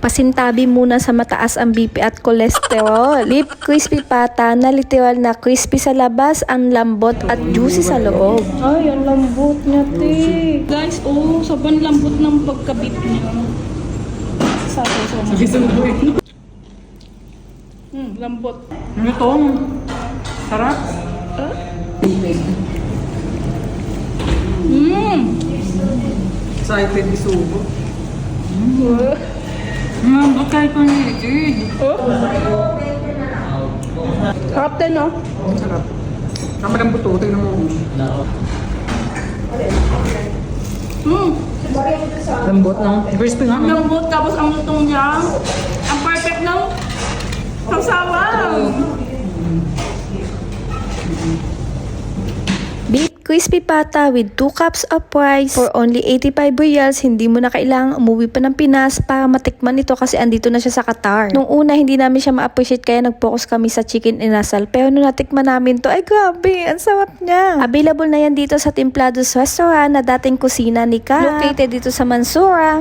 pasintabi muna sa mataas ang BP at cholesterol. Beef crispy pata na literal na crispy sa labas, ang lambot at juicy sa loob. Ay, ang lambot niya, te. Guys, sobrang lambot ng pagka-beef niya. Sabi. Lambot. Ano to? Sarap. Excited isubo. Ba't kahit panigid? Sarap din, no? Sarap. Tama ng buto. Tingnan mo. Lambot, no? Crispy nga. Lambot, tapos ang lutong niya. Ang perfect ng sausawan. Beef crispy pata with 2 cups of rice for only 85 reals. Hindi mo na kailangang umuwi pa ng Pinas para matikman ito kasi andito na siya sa Qatar. Nung una, hindi namin siya ma-appreciate kaya nag-focus kami sa chicken inasal. Pero nung natikman namin to, ay grabe, ang sarap niya. Available na yan dito sa Templados Restaurant na dating kusina ni Ka. Located dito sa Mansura.